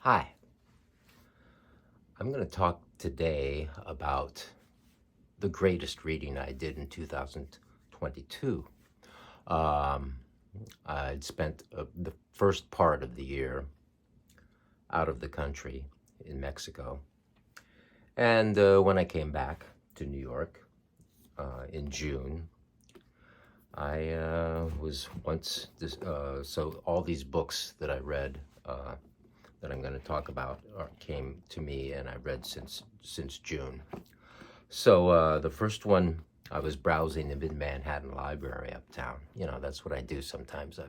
Hi, I'm going to talk today about the greatest reading I did in 2022. Um, I'd spent the first part of the year out of the country in Mexico. And when I came back to New York in June, I was once, so all these books that I read that I'm going to talk about came to me and I read since June. So the first one, I was browsing the Mid-Manhattan Library uptown. You know, that's what I do sometimes. I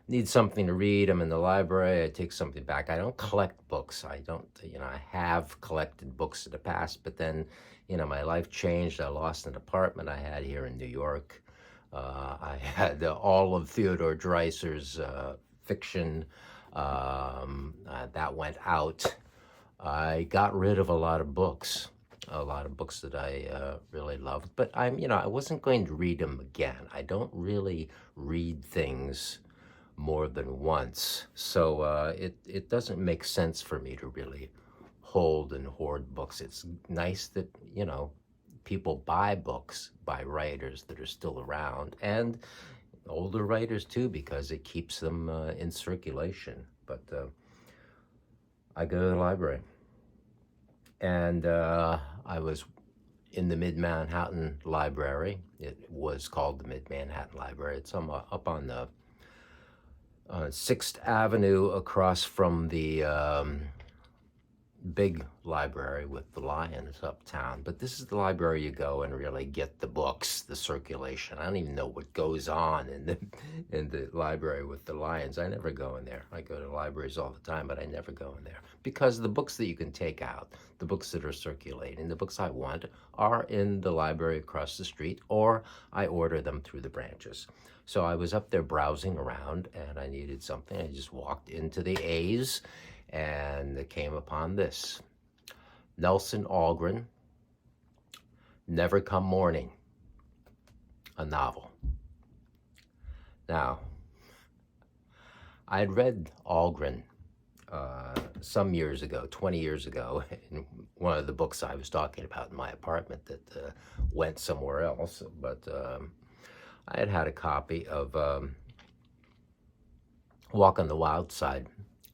need something to read. I'm in the library. I take something back. I don't collect books. I don't, I have collected books in the past, but then, my life changed. I lost an apartment I had here in New York. I had all of Theodore Dreiser's fiction. That went out. I got rid of a lot of books that I really loved, but I wasn't going to read them again. I don't really read things more than once, so it doesn't make sense for me to really hold and hoard books. It's nice that, people buy books by writers that are still around, and older writers too, because it keeps them in circulation. But I go to the library. And I was in the Mid-Manhattan Library. It was called the Mid-Manhattan Library. It's up on the 6th Avenue across from the big library with the lions uptown. But this is the library you go and really get the books, the circulation. I don't even know what goes on in the library with the lions. I never go in there. I go to libraries all the time, but I never go in there because the books that you can take out, the books that are circulating, the books I want are in the library across the street, or I order them through the branches. So I was up there browsing around and I needed something. I just walked into the A's and came upon this. Nelson Algren, Never Come Morning, a novel. Now, I had read Algren some years ago, 20 years ago, in one of the books I was talking about in my apartment that went somewhere else, but I had a copy of Walk on the Wild Side,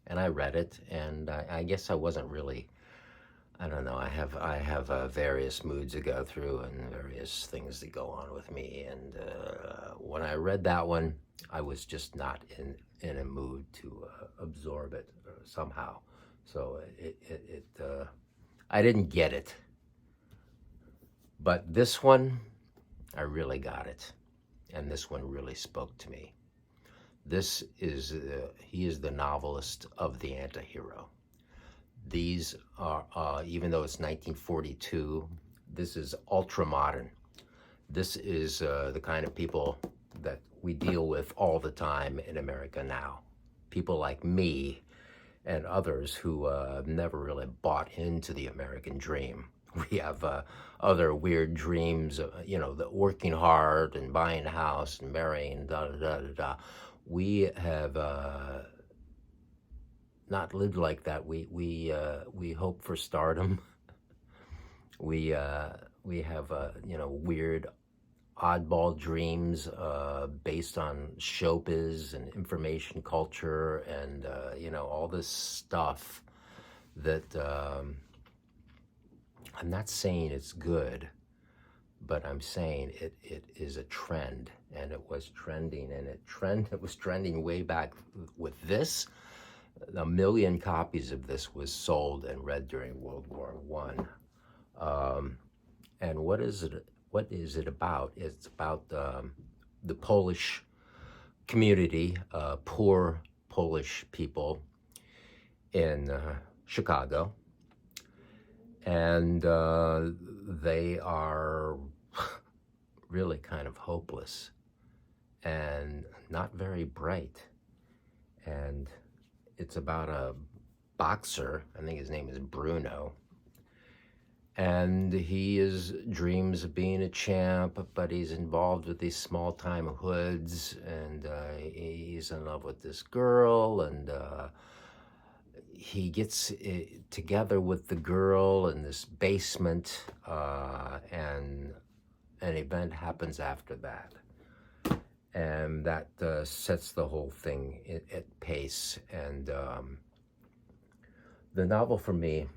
and I read it, and I guess I wasn't really, I don't know, I have various moods to go through and various things that go on with me, and when I read that one, I was just not in a mood to absorb it somehow. So I didn't get it. But this one, I really got it, and this one really spoke to me. This is, he is the novelist of the anti-hero. These are, even though it's 1942, this is ultra-modern. This is the kind of people that we deal with all the time in America now. People like me and others who never really bought into the American dream. We have other weird dreams, the working hard and buying a house and marrying, da-da-da-da-da. We have not lived like that. We hope for stardom. We have weird oddball dreams based on showbiz and information culture and all this stuff that I'm not saying it's good, but I'm saying it is a trend, and it was trending, and it was trending way back with this. 1 million copies of this was sold and read during World War I. And what is it about? It's about the Polish community, poor Polish people in Chicago. And they are really kind of hopeless and not very bright. And it's about a boxer, I think his name is Bruno, and he dreams of being a champ, but he's involved with these small-time hoods, and he's in love with this girl, and he gets together with the girl in this basement, and an event happens after that. And that sets the whole thing at pace. And the novel for me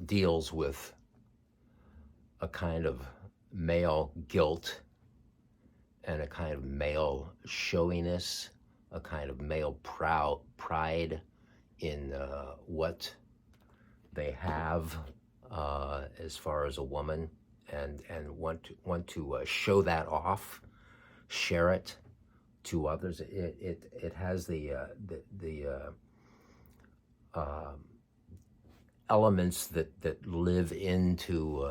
deals with a kind of male guilt and a kind of male showiness, a kind of male pride in what they have as far as a woman, and want to show that off, share it to others. It has the elements that live into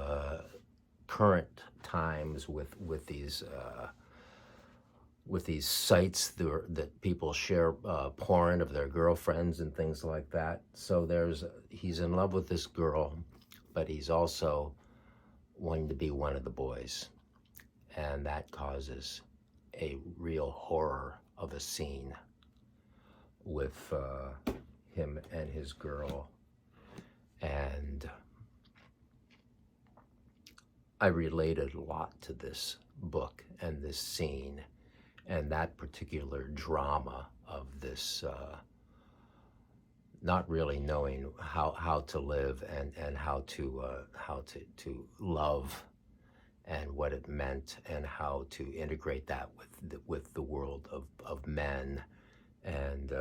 current times with these sites that people share porn of their girlfriends and things like that. So he's in love with this girl, but he's also wanting to be one of the boys, and that causes a real horror of a scene with him and his girl. And I related a lot to this book and this scene and that particular drama of this not really knowing how to live and how to love and what it meant, and how to integrate that with the world of men. And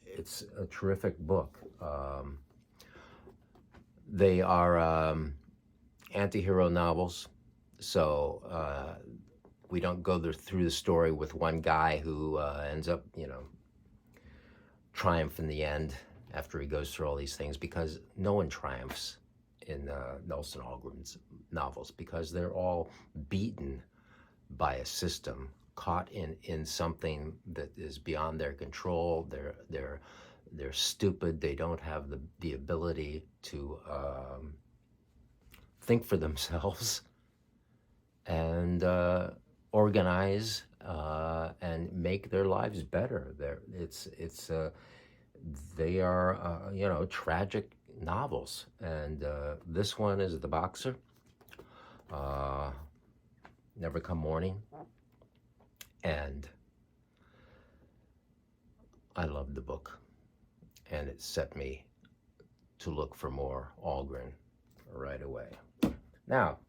it's a terrific book. They are anti-hero novels, so we don't go through the story with one guy who ends up, triumph in the end after he goes through all these things, because no one triumphs in Nelson Algren's novels, because they're all beaten by a system, caught in something that is beyond their control. They're stupid. They don't have the ability to think for themselves and organize and make their lives better. They are tragic novels, and this one is The Boxer, Never Come Morning, and I loved the book, and it set me to look for more Algren right away. Now,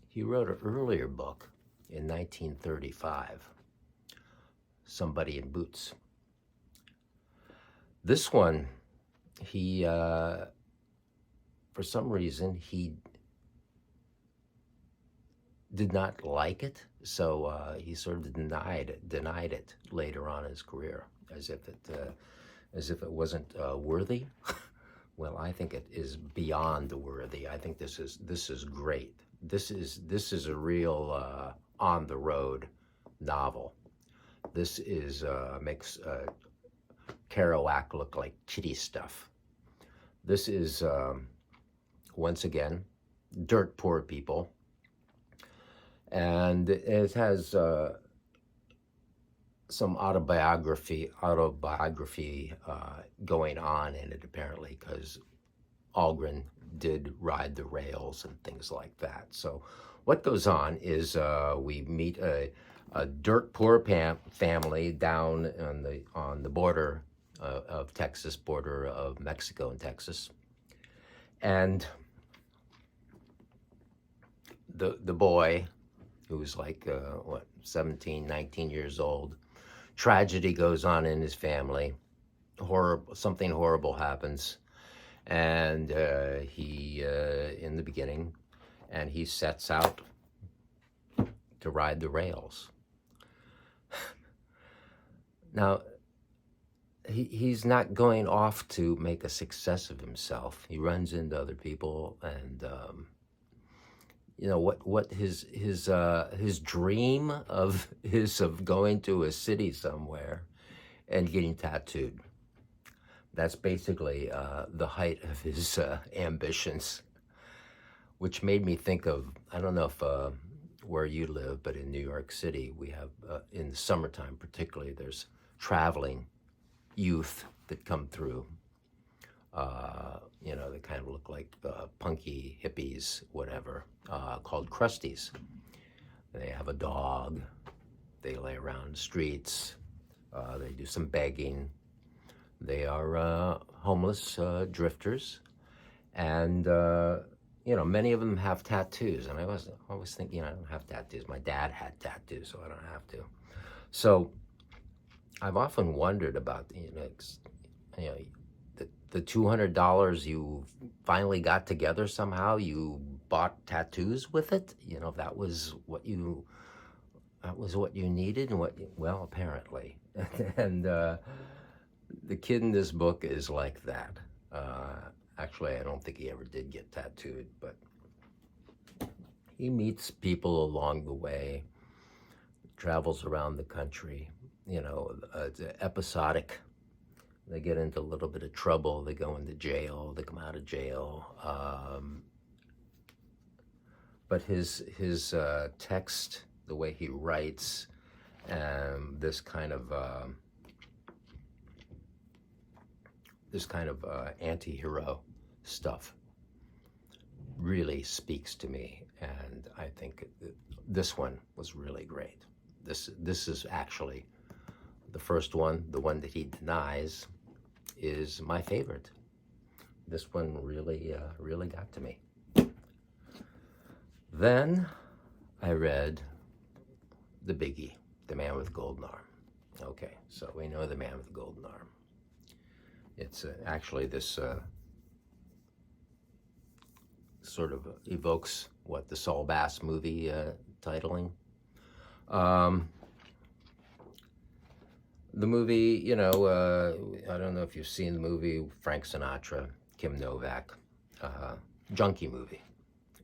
he wrote an earlier book in 1935, Somebody in Boots. This one, he, for some reason, he did not like it, so he sort of denied it later on in his career, as if it wasn't worthy. Well, I think it is beyond worthy. I think this is great. This is a real on the road novel. This makes Kerouac look like chitty stuff. This is once again dirt poor people, and it has some autobiography going on in it, apparently, because Algren did ride the rails and things like that. So what goes on is we meet a dirt poor family down on the border of Texas, border of Mexico and Texas, and the boy, who's like 17, 19 years old, tragedy goes on in his family. Something horrible happens, and he in the beginning, and he sets out to ride the rails. Now, he's not going off to make a success of himself. He runs into other people, and what his dream of going to a city somewhere and getting tattooed. That's basically the height of his ambitions, which made me think of, I don't know if where you live, but in New York City, we have, in the summertime particularly, there's traveling youth that come through. They kind of look like punky hippies, whatever, called crusties. They have a dog. They lay around the streets. They do some begging. They are homeless drifters, and many of them have tattoos. And I was always thinking, I don't have tattoos. My dad had tattoos, so I don't have to. So I've often wondered about the $200 you finally got together somehow. You bought tattoos with it. That was what you needed, and well, apparently. And the kid in this book is like that. Actually, I don't think he ever did get tattooed, but he meets people along the way, travels around the country. It's episodic. They get into a little bit of trouble. They go into jail. They come out of jail. But his text, the way he writes, this kind of anti-hero stuff really speaks to me, and I think this one was really great. This is actually the first one. The one that he denies is my favorite. This one really got to me. Then I read the biggie, The Man with the Golden Arm. Okay, so we know The Man with the Golden Arm. It's actually this sort of evokes what the Saul Bass movie titling. The movie, I don't know if you've seen the movie. Frank Sinatra, Kim Novak, junkie movie,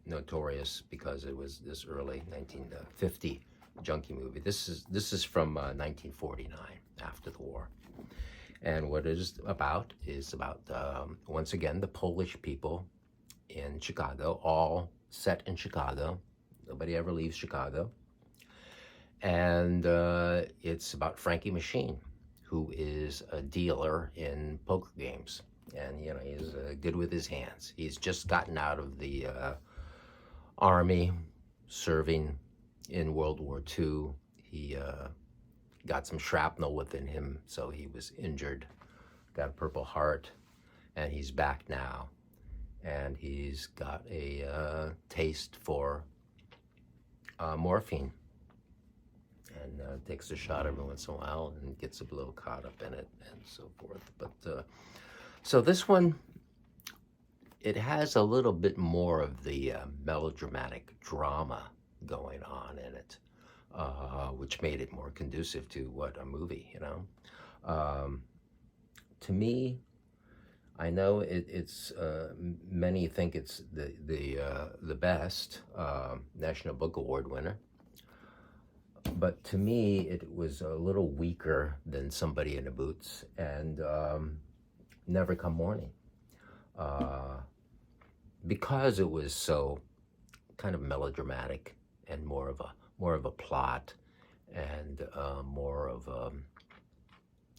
notorious because it was this early 1950 junkie movie. This is from 1949, after the war, and what it is about once again the Polish people in Chicago, all set in Chicago. Nobody ever leaves Chicago. And it's about Frankie Machine, who is a dealer in poker games. And, he's good with his hands. He's just gotten out of the Army, serving in World War II. He got some shrapnel within him, so he was injured, got a Purple Heart, and he's back now. And he's got a taste for morphine. And takes a shot every once in a while and gets a little caught up in it and so forth. But so this one, it has a little bit more of the melodramatic drama going on in it, which made it more conducive to what a movie, to me, I know it's many think it's the best National Book Award winner. But to me, it was a little weaker than Somebody in the Boots and Never Come Morning, because it was so kind of melodramatic and more of a plot, and more of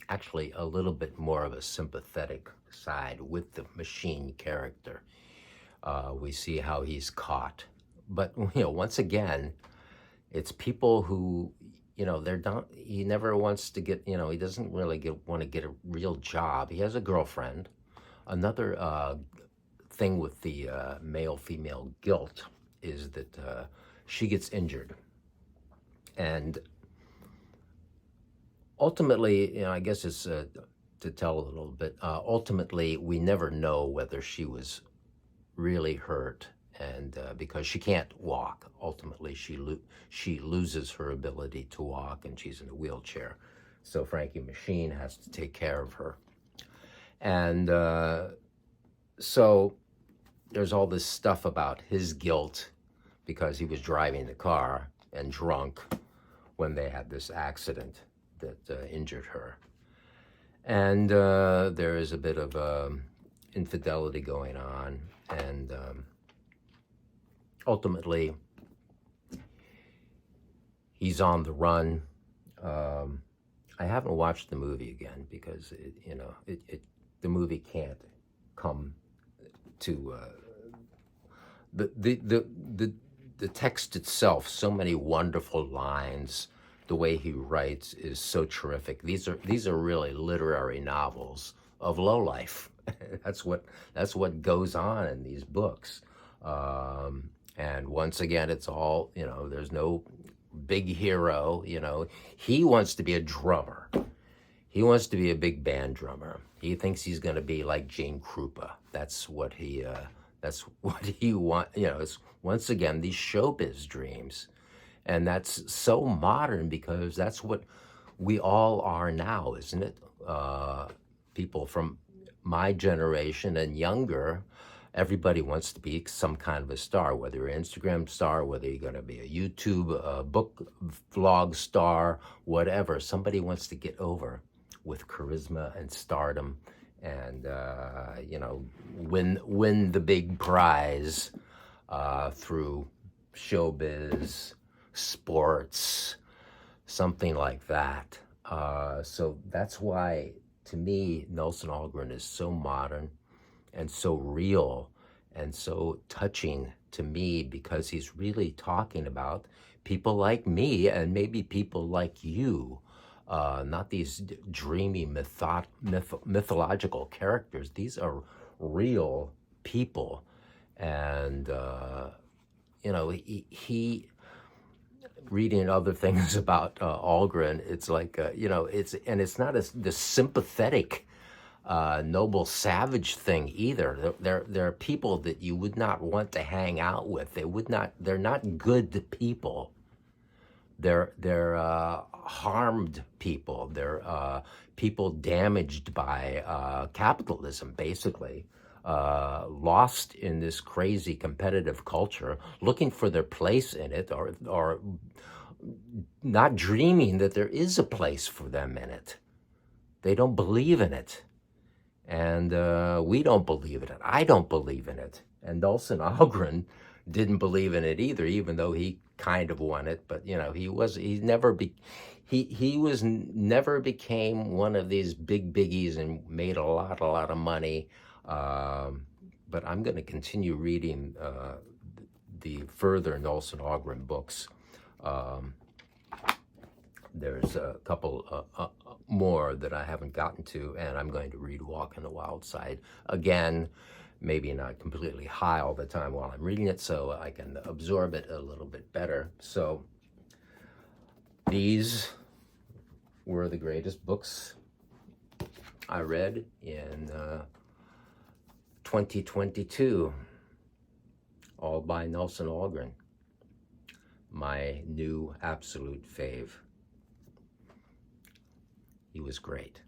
actually a little bit more of a sympathetic side with the machine character. We see how he's caught, but once again, it's people who, they're not, he never wants to get, he doesn't really want to get a real job. He has a girlfriend. Another thing with the male-female guilt is that she gets injured. And ultimately, I guess it's to tell a little bit, ultimately, we never know whether she was really hurt. And because she can't walk, ultimately she loses her ability to walk, and she's in a wheelchair. So Frankie Machine has to take care of her. And so there's all this stuff about his guilt because he was driving the car and drunk when they had this accident that injured her. And there is a bit of infidelity going on, and ultimately, he's on the run, I haven't watched the movie again because the movie can't come to the, the the the the text itself. So many wonderful lines. The way he writes is so terrific. These are really literary novels of low life. that's what that's what goes on in these books. And once again, it's all, there's no big hero. He wants to be a drummer. He wants to be a big band drummer. He thinks he's going to be like Gene Krupa. That's what he. That's what he want. It's once again these showbiz dreams, and that's so modern because that's what we all are now, isn't it? People from my generation and younger, everybody wants to be some kind of a star, whether you're an Instagram star, whether you're going to be a YouTube book vlog star, whatever. Somebody wants to get over with charisma and stardom and, win the big prize through showbiz, sports, something like that. So that's why, to me, Nelson Algren is so modern and so real and so touching to me because he's really talking about people like me and maybe people like you, not these dreamy mythological characters. These are real people. And, he reading other things about Algren, it's like, it's not the sympathetic, noble savage thing either. There are people that you would not want to hang out with. They're not good people. They're harmed people. They're people damaged by capitalism, basically. Lost in this crazy competitive culture, looking for their place in it, or not dreaming that there is a place for them in it. They don't believe in it. And we don't believe in it. I don't believe in it. And Nelson Algren didn't believe in it either, even though he kind of won it. But he never became one of these big biggies and made a lot of money. But I'm going to continue reading the further Nelson Algren books. There's a couple more that I haven't gotten to, and I'm going to read Walk on the Wild Side again, maybe not completely high all the time while I'm reading it, so I can absorb it a little bit better. So these were the greatest books I read in 2022, all by Nelson Algren, my new absolute fave. He was great.